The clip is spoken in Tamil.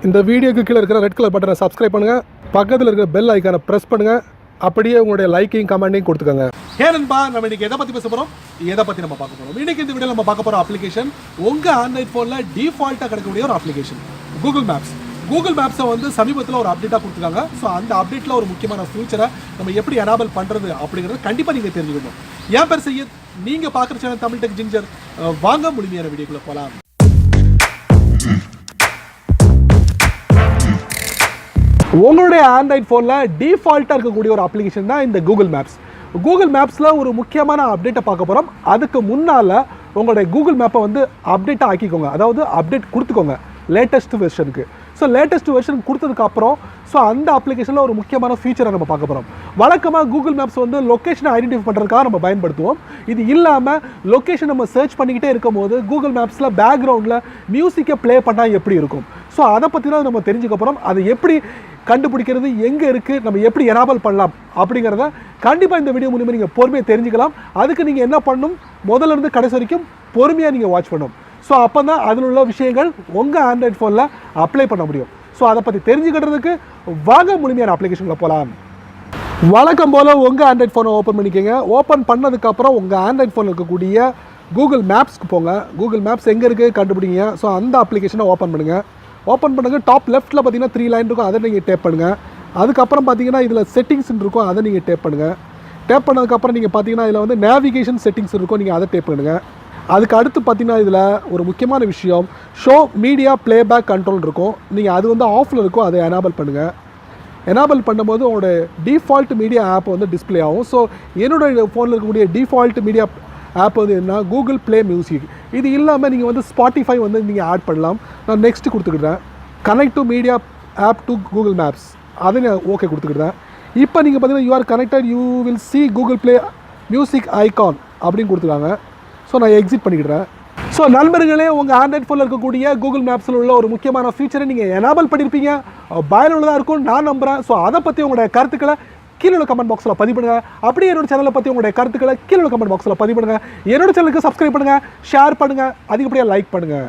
இந்த வீடியோக்கு கீழே இருக்கிற ரெட் கலர் பட்டனை சப்ஸ்கிரைப் பண்ணுங்கள், பக்கத்தில் இருக்கிற பெல் ஐக்கானை ப்ரெஸ் பண்ணுங்கள், அப்படியே உங்களுடைய லைக்கையும் கமெண்ட்டையும் கொடுத்துக்கோங்க. ஏனன்பா நம்ம இன்னைக்கு எதை பற்றி பேச போகிறோம், எதை பற்றி நம்ம பார்க்க போகிறோம். இன்னைக்கு இந்த வீடியோ நம்ம பார்க்க போகிற அப்ளிகேஷன் உங்கள் ஆண்ட்ராய்ட் ஃபோனில் டிஃபால்ட்டாக கிடைக்கக்கூடிய ஒரு அப்ளிகேஷன் கூகுள் மேப்ஸ். கூகுள் மேப்ஸை வந்து சமீபத்தில் ஒரு அப்டேட்டாக கொடுத்துருக்காங்க. ஸோ அந்த அப்டேட்டில் ஒரு முக்கியமான ஃபியூச்சரை நம்ம எப்படி எனேபிள் பண்ணுறது அப்படிங்கிறது கண்டிப்பாக நீங்கள் தெரிஞ்சுக்கணும். ஏன் பேர் செய்ய நீங்கள் பார்க்குற சேனல் தமிழ் டெக் ஜிஞ்சர். வாங்க முழுமையான வீடியோக்குள்ளே போகலாம். உங்களுடைய ஆண்ட்ராய்ட் ஃபோனில் டிஃபால்ட்டாக இருக்கக்கூடிய ஒரு அப்ளிகேஷன் தான் இந்த கூகுள் மேப்ஸ். கூகுள் மேப்ஸில் ஒரு முக்கியமான அப்டேட்டை பார்க்க போகிறோம். அதுக்கு முன்னால் உங்களுடைய கூகுள் மேப்பை வந்து அப்டேட்டாக ஆக்கிக்கோங்க, அதாவது அப்டேட் கொடுத்துக்கோங்க லேட்டஸ்ட் வெர்ஷனுக்கு. ஸோ லேட்டஸ்ட் வெர்ஷன் கொடுத்ததுக்கப்புறம் ஸோ அந்த அப்ளிகேஷனில் ஒரு முக்கியமான ஃபீச்சரை நம்ம பார்க்க போகிறோம். வழக்கமாக கூகுள் மேப்ஸ் வந்து லொக்கேஷனை ஐடென்டிஃபை பண்ணுறதுக்காக நம்ம பயன்படுத்துவோம். இது இல்லாமல் லொக்கேஷன் நம்ம சர்ச் பண்ணிக்கிட்டே இருக்கும் போது கூகுள் மேப்ஸில் பேக்ரவுண்டில் மியூசிக்கை ப்ளே பண்ணால் எப்படி இருக்கும், ஸோ அதை பற்றி தான் நம்ம தெரிஞ்சுக்க போகிறோம். அதை எப்படி கண்டுபிடிக்கிறது, எங்கே இருக்குது, நம்ம எப்படி எனேபிள் பண்ணலாம் அப்படிங்கிறத கண்டிப்பாக இந்த வீடியோ மூலிமா நீங்கள் பொறுமையாக தெரிஞ்சுக்கலாம். அதுக்கு நீங்கள் என்ன பண்ணணும், முதல்ல இருந்து கடைசி வரைக்கும் பொறுமையாக நீங்கள் வாட்ச் பண்ணணும். ஸோ அப்போ தான் அதில் உள்ள விஷயங்கள் உங்கள் ஆண்ட்ராய்ட் ஃபோனில் அப்ளை பண்ண முடியும். ஸோ அதை பற்றி தெரிஞ்சுக்கிறதுக்கு வாங்க முழுமையான அப்ளிகேஷனில் போகலாம். வழக்கம் போல் உங்கள் ஆண்ட்ராய்ட் ஃபோனை ஓப்பன் பண்ணிக்கோங்க. ஓப்பன் பண்ணதுக்கப்புறம் உங்கள் ஆண்ட்ராய்ட் ஃபோனில் இருக்கக்கூடிய கூகுள் மேப்ஸ்க்கு போங்க. கூகுள் மேப்ஸ் எங்கே இருக்குது கண்டுபிடிங்க. ஸோ அந்த அப்ளிகேஷனை ஓப்பன் பண்ணுங்கள். ஓப்பன் பண்ணுங்கள். டாப் லெஃப்ட்டில் பார்த்தீங்கன்னா 3 லைன் இருக்கும், அதை நீங்கள் டேப் பண்ணுங்கள். அதுக்கப்புறம் பார்த்தீங்கன்னா இதில் செட்டிங்ஸ்ன்னு இருக்கும், அதை நீங்கள் டேப் பண்ணுங்கள். டேப் பண்ணதுக்கப்புறம் நீங்கள் பார்த்தீங்கன்னா இதில் வந்து நேவிகேஷன் செட்டிங்ஸ் இருக்கும், நீங்கள் அதை டேப் பண்ணுங்கள். அதுக்கு அடுத்து பார்த்தீங்கன்னா இதில் ஒரு முக்கியமான விஷயம் ஷோ மீடியா ப்ளேபேக் கண்ட்ரோல் இருக்கும். நீங்கள் அது வந்து ஆஃபில் இருக்கும், அதை எனேபிள் பண்ணுங்கள். எனேபிள் பண்ணும்போது உங்களோட டிஃபால்ட் மீடியா ஆப் வந்து டிஸ்பிளே ஆகும். ஸோ என்னோடய ஃபோனில் இருக்கக்கூடிய டிஃபால்ட் மீடியா ஆப் வந்து என்ன, கூகுள் ப்ளே மியூசிக். இது இல்லாமல் நீங்கள் வந்து ஸ்பாட்டிஃபை வந்து நீங்கள் ஆட் பண்ணலாம். நான் நெக்ஸ்ட்டு கொடுத்துக்கிட்டேன். Connect to media app to Google maps, அதை நான் ஓகே கொடுத்துக்கிட்டேன். இப்போ நீங்கள் பார்த்தீங்கன்னா you are connected, you will see Google play music icon அப்படின்னு கொடுத்துருக்காங்க. ஸோ நான் எக்ஸிட் பண்ணிக்கிட்டேன். ஸோ நண்பர்களே, உங்கள் ஆண்ட்ராய்ட் ஃபோனில் இருக்கக்கூடிய கூகுள் மேப்ஸில் உள்ள ஒரு முக்கியமான ஃபீச்சரை நீங்கள் எனேபிள் பண்ணியிருப்பீங்க, பயனுள்ளதாக இருக்கும் நான் நம்புகிறேன். ஸோ அதை பற்றி உங்களுடைய கருத்துக்களை கீழே உள்ள கமெண்ட் பாக்ஸில் பதிவு பண்ணுங்கள். அப்படியே என்னோட சேனலை பற்றி உங்களுடைய கருத்துக்களை கீழே உள்ள கமெண்ட் பாக்ஸில் பதிவு பண்ணுங்கள். என்னோட சேனலுக்கு சப்ஸ்கிரைப் பண்ணுங்கள், ஷேர் பண்ணுங்கள், அதிகப்படியாக லைக் பண்ணுங்கள்.